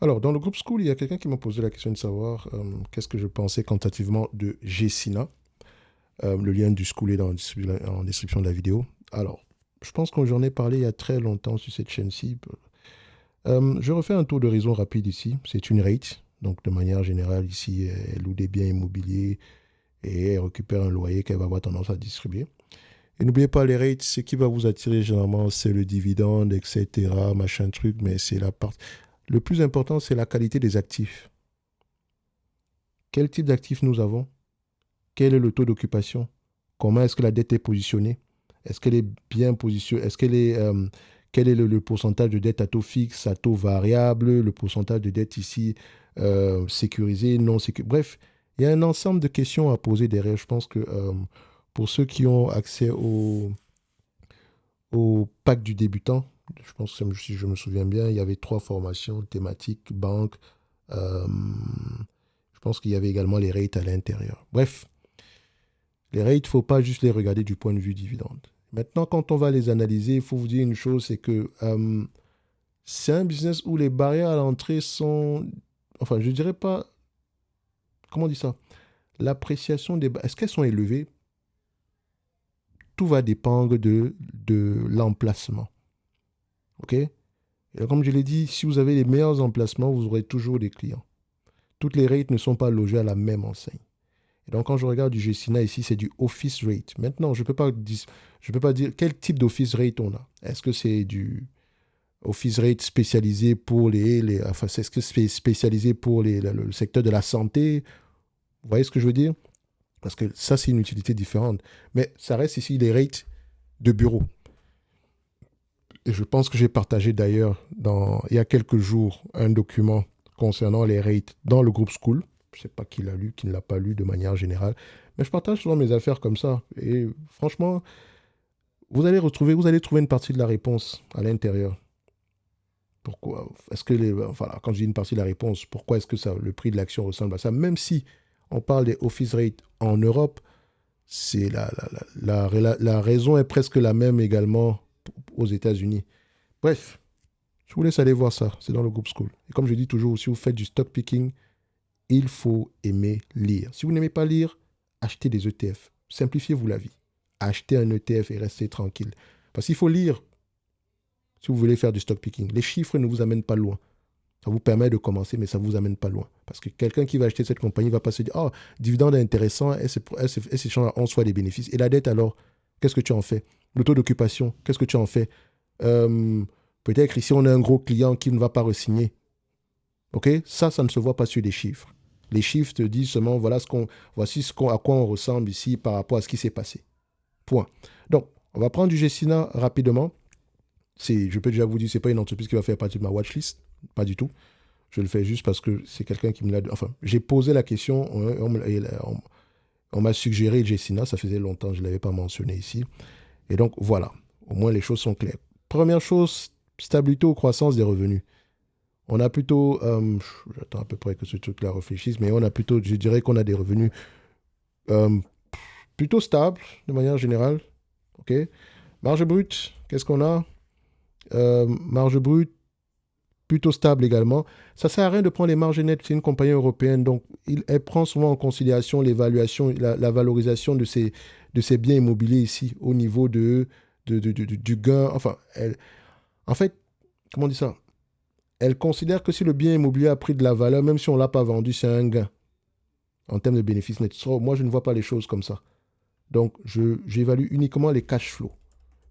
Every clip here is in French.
Alors, dans le groupe School, il y a quelqu'un qui m'a posé la question de savoir qu'est-ce que je pensais quantitativement de Gessina. Le lien du School est en description de la vidéo. Alors, je pense que j'en ai parlé il y a très longtemps sur cette chaîne-ci. Je refais un tour d'horizon rapide ici. C'est une rate. Donc, de manière générale, ici, elle loue des biens immobiliers et elle récupère un loyer qu'elle va avoir tendance à distribuer. Et n'oubliez pas, les rates, ce qui va vous attirer généralement, c'est le dividende, etc., machin truc, mais c'est la part. Le plus important, c'est la qualité des actifs. Quel type d'actifs nous avons? Quel est le taux d'occupation? Comment est-ce que la dette est positionnée? Est-ce qu'elle est bien positionnée? Quel est le pourcentage de dette à taux fixe, à taux variable, le pourcentage de dette ici sécurisé, non sécurisé? Bref, il y a un ensemble de questions à poser derrière. Je pense que pour ceux qui ont accès au pack du débutant, je pense que si je me souviens bien, il y avait trois formations thématiques, banque. euh, je pense qu'il y avait également les rates à l'intérieur. Bref, les rates, il ne faut pas juste les regarder du point de vue dividende. Maintenant, quand on va les analyser, il faut vous dire une chose, c'est que c'est un business où les barrières à l'entrée sont... Enfin, je ne dirais pas... Comment on dit ça? L'appréciation des... Est-ce qu'elles sont élevées? Tout va dépendre de l'emplacement. OK? Et comme je l'ai dit, si vous avez les meilleurs emplacements, vous aurez toujours des clients. Toutes les rates ne sont pas logées à la même enseigne. Et donc, quand je regarde du Gessina ici, c'est du office rate. Maintenant, je peux pas dire quel type d'office rate on a. Est-ce que c'est du office rate spécialisé pour enfin, est-ce que c'est spécialisé pour le secteur de la santé? Vous voyez ce que je veux dire? Parce que ça, c'est une utilité différente. Mais ça reste ici les rates de bureau. Et je pense que j'ai partagé d'ailleurs il y a quelques jours un document concernant les rates dans le groupe School. Je ne sais pas qui l'a lu, qui ne l'a pas lu de manière générale. Mais je partage souvent mes affaires comme ça. Et franchement, vous allez trouver une partie de la réponse à l'intérieur. Pourquoi est-ce que voilà, quand je dis une partie de la réponse, pourquoi est-ce que le prix de l'action ressemble à ça? Même si on parle des office rates en Europe, c'est la raison est presque la même également aux États-Unis. Bref, je vous laisse aller voir ça. C'est dans le groupe School. Et comme je dis toujours, si vous faites du stock picking, il faut aimer lire. Si vous n'aimez pas lire, achetez des ETF. Simplifiez-vous la vie. Achetez un ETF et restez tranquille. Parce qu'il faut lire si vous voulez faire du stock picking. Les chiffres ne vous amènent pas loin. Ça vous permet de commencer, mais ça ne vous amène pas loin. Parce que quelqu'un qui va acheter cette compagnie ne va pas se dire, oh, dividende est intéressant, elle s'échange à 11 fois les bénéfices. Et la dette, alors, qu'est-ce que tu en fais? Le taux d'occupation, qu'est-ce que tu en fais? Euh, Peut-être ici, on a un gros client qui ne va pas re-signer. OK? Ça ne se voit pas sur les chiffres. Les chiffres te disent seulement, voici à quoi on ressemble ici par rapport à ce qui s'est passé. Point. Donc, on va prendre du Gessina rapidement. Je peux déjà vous dire, ce n'est pas une entreprise qui va faire partie de ma watchlist. Pas du tout. Je le fais juste parce que c'est quelqu'un qui me l'a... Enfin, j'ai posé la question, on m'a suggéré Gessina, ça faisait longtemps que je ne l'avais pas mentionné ici. Et donc, voilà. Au moins, les choses sont claires. Première chose, stabilité ou croissance des revenus. On a plutôt, j'attends à peu près que ce truc-là réfléchisse, mais on a plutôt, je dirais qu'on a des revenus euh, plutôt stables de manière générale. OK? Marge brute, qu'est-ce qu'on a? Marge brute, plutôt stable également. Ça ne sert à rien de prendre les marges nettes. C'est une compagnie européenne, donc elle prend souvent en considération l'évaluation, la valorisation de ces biens immobiliers ici au niveau du gain. Enfin, en fait, comment on dit ça? Elle considère que si le bien immobilier a pris de la valeur, même si on ne l'a pas vendu, c'est un gain en termes de bénéfices nets. So, moi, je ne vois pas les choses comme ça. Donc, j'évalue uniquement les cash flows.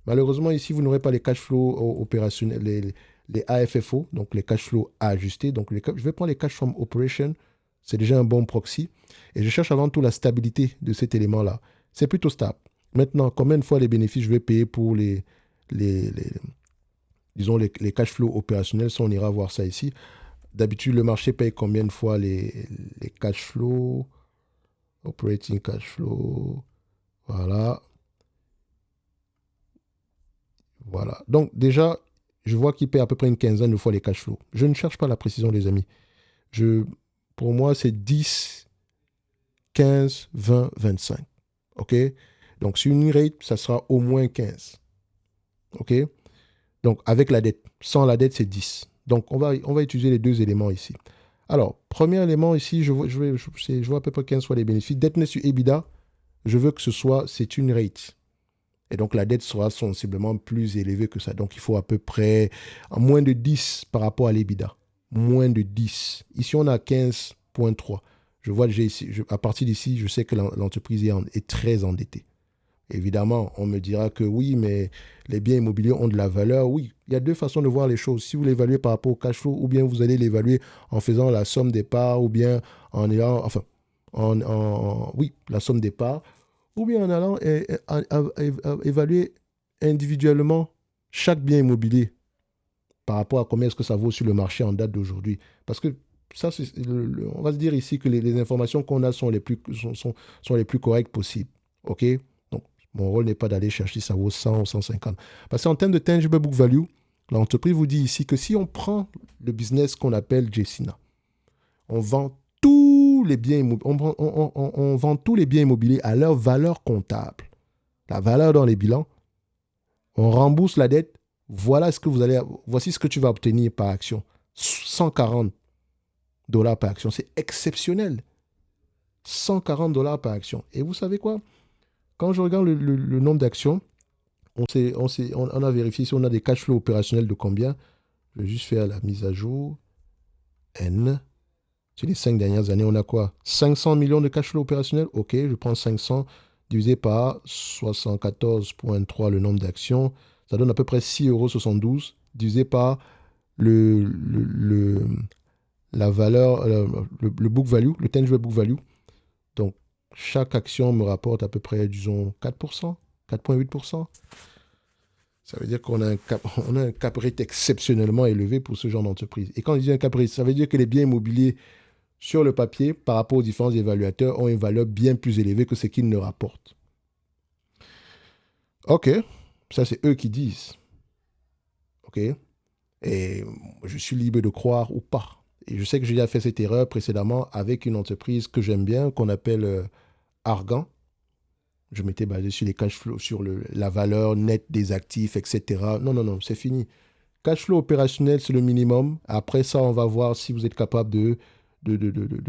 Malheureusement, ici, vous n'aurez pas les cash flows opérationnels, les AFFO, donc les cash flows à ajuster. Donc, je vais prendre les cash from operation. C'est déjà un bon proxy. Et je cherche avant tout la stabilité de cet élément-là. C'est plutôt stable. Maintenant, combien de fois les bénéfices je vais payer pour les, les- disons, les cash flows opérationnels? Ça, on ira voir ça ici. D'habitude, le marché paye combien de fois les cash flows, operating cash flow. Voilà. Voilà. Donc, déjà, je vois qu'il paye à peu près une quinzaine de fois les cash flows. Je ne cherche pas la précision, les amis. Je, pour moi, c'est 10, 15, 20, 25. OK? Donc, sur une rate, ça sera au moins 15. OK? Donc, avec la dette. Sans la dette, c'est 10. Donc, on va utiliser les deux éléments ici. Alors, premier élément ici, je vois à peu près quels soient les bénéfices. Dette nette sur EBITDA, je veux que c'est une rate. Et donc, la dette sera sensiblement plus élevée que ça. Donc, il faut à peu près moins de 10 par rapport à l'EBITDA. Moins de 10. Ici, on a 15,3. Je vois déjà ici, à partir d'ici, je sais que l'entreprise est très endettée. Évidemment, on me dira que oui, mais les biens immobiliers ont de la valeur. Oui, il y a deux façons de voir les choses. Si vous l'évaluez par rapport au cash flow, ou bien vous allez l'évaluer en faisant la somme des parts, ou bien en ayant, enfin, oui, la somme des parts, ou bien en allant évaluer individuellement chaque bien immobilier par rapport à combien est-ce que ça vaut sur le marché en date d'aujourd'hui. Parce que ça, on va se dire ici que les informations qu'on a sont sont les plus correctes possibles. OK? Donc, mon rôle n'est pas d'aller chercher si ça vaut 100 ou 150. Parce qu'en termes de tangible book value, l'entreprise vous dit ici que si on prend le business qu'on appelle Jessina, on vend tous les biens immobiliers, on vend tous les biens immobiliers à leur valeur comptable, la valeur dans les bilans, on rembourse la dette, voici ce que tu vas obtenir par action. 140 dollars par action, c'est exceptionnel. 140 dollars par action. Et vous savez quoi? Quand je regarde le nombre d'actions, on a vérifié si on a des cash flows opérationnels de combien. Je vais juste faire la mise à jour. N. Sur les 5 dernières années, on a quoi? 500 millions de cash flow opérationnels. OK, je prends 500 divisé par 74,3 le nombre d'actions. Ça donne à peu près 6,72 € divisé par la valeur, le book value, le tangible book value. Donc, chaque action me rapporte à peu près, disons, 4%, 4,8%. Ça veut dire qu'on a un cap rate exceptionnellement élevé pour ce genre d'entreprise. Et quand je dis un cap rate, ça veut dire que les biens immobiliers sur le papier, par rapport aux différents évaluateurs, ont une valeur bien plus élevée que ce qu'ils ne rapportent. OK, ça c'est eux qui disent. OK, et je suis libre de croire ou pas. Et je sais que j'ai déjà fait cette erreur précédemment avec une entreprise que j'aime bien, qu'on appelle Argan. Je m'étais basé sur les cash flows, sur la valeur nette des actifs, etc. Non, non, non, c'est fini. Cash flow opérationnel, c'est le minimum. Après ça, on va voir si vous êtes capable de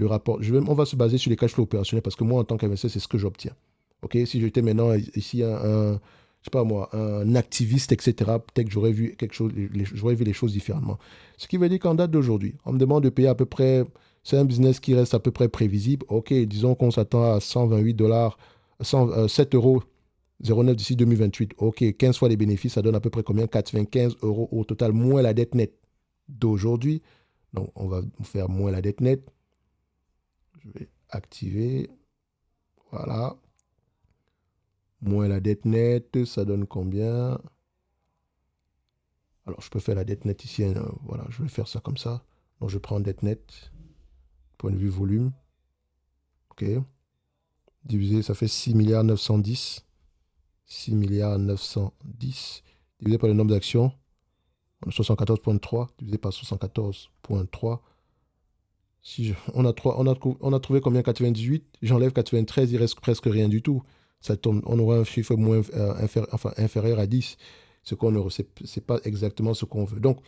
rapport. On va se baser sur les cash flows opérationnels parce que moi, en tant qu'investisseur, c'est ce que j'obtiens. OK? Si j'étais maintenant ici je sais pas moi, un activiste, etc., peut-être que j'aurais vu quelque chose, j'aurais vu les choses différemment. Ce qui veut dire qu'en date d'aujourd'hui, on me demande de payer à peu près, c'est un business qui reste à peu près prévisible. OK, disons qu'on s'attend à 128 dollars, 7,09 € d'ici 2028. OK, 15 fois les bénéfices, ça donne à peu près combien? 95 € au total, moins la dette nette d'aujourd'hui. Donc, on va faire moins la dette nette. Je vais activer. Voilà. Moins la dette nette, ça donne combien? Alors, je peux faire la dette nette ici. Voilà, je vais faire ça comme ça. Donc, je prends dette nette. Point de vue volume. OK. Divisé, ça fait 6 milliards 910. 6 milliards 910. Divisé par le nombre d'actions. 74,3 divisé par 74,3. On a trouvé combien? 98. J'enlève 93, il reste presque rien du tout. Ça tombe, on aura un chiffre inférieur à 10. C'est pas exactement ce qu'on veut. Donc,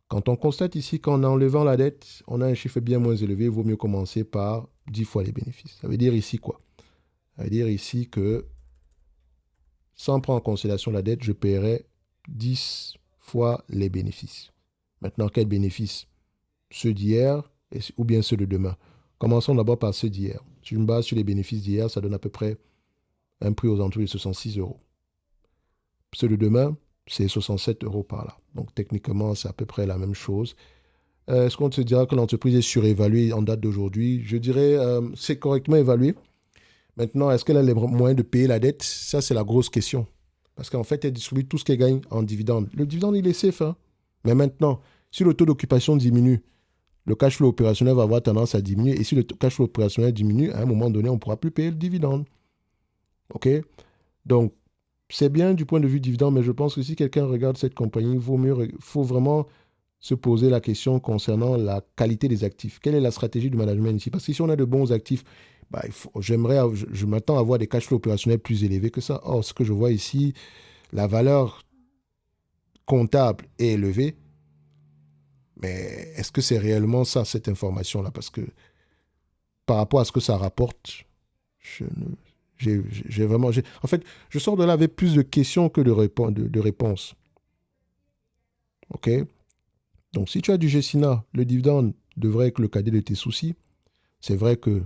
quand on constate ici qu'en enlevant la dette, on a un chiffre bien moins élevé, il vaut mieux commencer par 10 fois les bénéfices. Ça veut dire ici quoi? Ça veut dire ici que, sans prendre en considération la dette, je paierai 10 fois les bénéfices. Maintenant, quels bénéfices? Ceux d'hier ou bien ceux de demain. Commençons d'abord par ceux d'hier. Si je me base sur les bénéfices d'hier, ça donne à peu près un prix aux alentours de 66 €. Ceux de demain, c'est 67 € par là. Donc techniquement, c'est à peu près la même chose. Est-ce qu'on se dira que l'entreprise est surévaluée en date d'aujourd'hui? Je dirais c'est correctement évalué. Maintenant, est-ce qu'elle a les moyens de payer la dette? Ça, c'est la grosse question. Parce qu'en fait, elle distribue tout ce qu'elle gagne en dividende. Le dividende, il est safe. Hein? Mais maintenant, si le taux d'occupation diminue, le cash flow opérationnel va avoir tendance à diminuer. Et si le cash flow opérationnel diminue, à un moment donné, on ne pourra plus payer le dividende. OK? Donc, c'est bien du point de vue dividende, mais je pense que si quelqu'un regarde cette compagnie, il faut vraiment se poser la question concernant la qualité des actifs. Quelle est la stratégie du management ici? Parce que si on a de bons actifs, bah, je m'attends à avoir des cash flows opérationnels plus élevés que ça. Or, ce que je vois ici, la valeur comptable est élevée, Mais est-ce que c'est réellement ça, cette information-là? Parce que par rapport à ce que ça rapporte, je ne- j'ai vraiment... En fait, je sors de là avec plus de questions que de réponses. OK? Donc, si tu as du GESINA, le dividende devrait être le cadet de tes soucis. C'est vrai que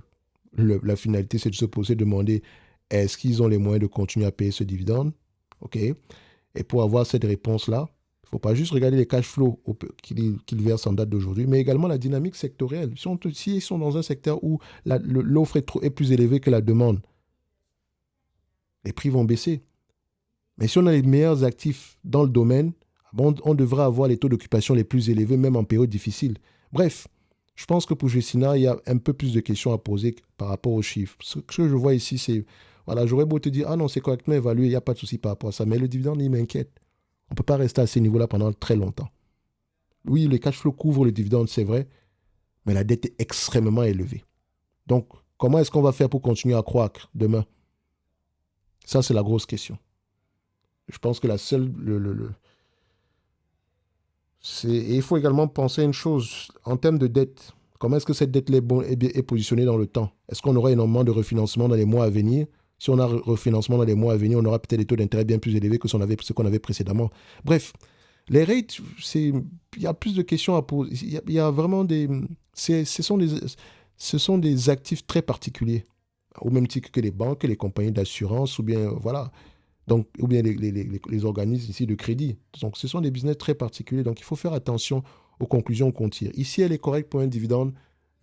la finalité, c'est de se poser, de demander est-ce qu'ils ont les moyens de continuer à payer ce dividende? OK? Et pour avoir cette réponse-là, il ne faut pas juste regarder les cash flows qu'ils versent en date d'aujourd'hui, mais également la dynamique sectorielle. Si ils sont dans un secteur où l'offre est plus élevée que la demande, les prix vont baisser. Mais si on a les meilleurs actifs dans le domaine, bon, on devrait avoir les taux d'occupation les plus élevés, même en période difficile. Bref, je pense que pour Gessina, il y a un peu plus de questions à poser par rapport aux chiffres. Ce que je vois ici, c'est, voilà, j'aurais beau te dire, ah non, c'est correctement évalué, il n'y a pas de souci par rapport à ça, mais le dividende, il m'inquiète. On ne peut pas rester à ces niveaux-là pendant très longtemps. Oui, le cash flow couvre le dividende, c'est vrai, mais la dette est extrêmement élevée. Donc, comment est-ce qu'on va faire pour continuer à croître demain? Ça, c'est la grosse question. Je pense que la seule, et il faut également penser à une chose, en termes de dette, comment est-ce que cette dette est positionnée dans le temps? Est-ce qu'on aura énormément de refinancement dans les mois à venir? Si on a refinancement dans les mois à venir, on aura peut-être des taux d'intérêt bien plus élevés que ce qu'on avait précédemment. Bref, les rates, il y a plus de questions à poser. Il y a vraiment ce sont des actifs très particuliers, au même titre que les banques, les compagnies d'assurance, ou bien, voilà, donc, ou bien les organismes ici de crédit. Donc, ce sont des business très particuliers. Donc, il faut faire attention aux conclusions qu'on tire. Ici, elle est correcte pour un dividende,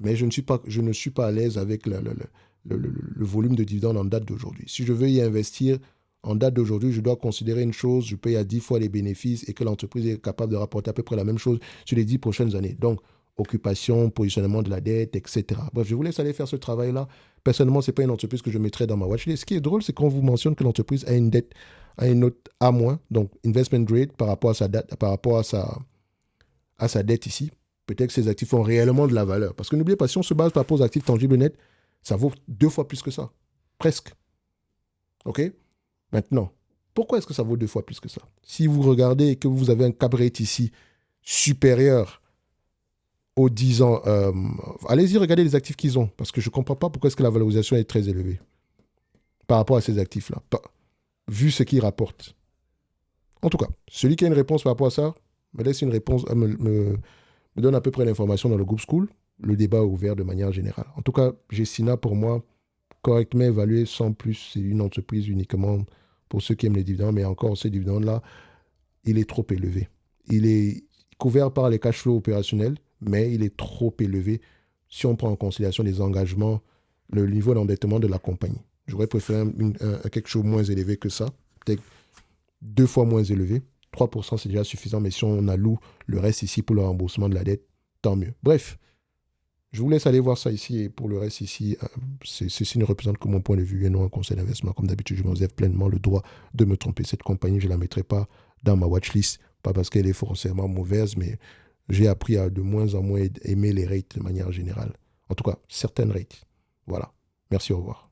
mais je ne suis pas à l'aise avec le volume de dividendes en date d'aujourd'hui. Si je veux y investir en date d'aujourd'hui, je dois considérer une chose, je paye à 10 fois les bénéfices et que l'entreprise est capable de rapporter à peu près la même chose sur les 10 prochaines années. Donc, occupation, positionnement de la dette, etc. Bref, je vous laisse aller faire ce travail-là. Personnellement, ce n'est pas une entreprise que je mettrais dans ma watchlist. Ce qui est drôle, c'est qu'on vous mentionne que l'entreprise a une dette, a une note A-, donc investment grade par rapport à sa dette, par rapport à sa dette ici. Peut-être que ces actifs ont réellement de la valeur. Parce que n'oubliez pas, si on se base par rapport aux actifs tangibles nets, ça vaut 2 fois plus que ça. Presque. OK? Maintenant, pourquoi est-ce que ça vaut 2 fois plus que ça? Si vous regardez et que vous avez un cap rate ici supérieur aux 10 ans, allez-y, regardez les actifs qu'ils ont. Parce que je ne comprends pas pourquoi est-ce que la valorisation est très élevée par rapport à ces actifs-là, vu ce qu'ils rapportent. En tout cas, celui qui a une réponse par rapport à ça, me laisse une réponse, me donne à peu près l'information dans le groupe School. Le débat est ouvert de manière générale. En tout cas, Gessina, pour moi, correctement évalué, sans plus, c'est une entreprise uniquement pour ceux qui aiment les dividendes, mais encore, ce dividende-là, il est trop élevé. Il est couvert par les cash flows opérationnels, mais il est trop élevé si on prend en considération les engagements, le niveau d'endettement de la compagnie. J'aurais préféré quelque chose moins élevé que ça, peut-être 2 fois moins élevé. 3%, c'est déjà suffisant, mais si on alloue le reste ici pour le remboursement de la dette, tant mieux. Bref, je vous laisse aller voir ça ici, et pour le reste ici, ceci ne représente que mon point de vue et non un conseil d'investissement. Comme d'habitude, je me réserve pleinement le droit de me tromper. Cette compagnie, je ne la mettrai pas dans ma watchlist, pas parce qu'elle est forcément mauvaise, mais j'ai appris à de moins en moins aimer les rates de manière générale. En tout cas, certaines rates. Voilà. Merci, au revoir.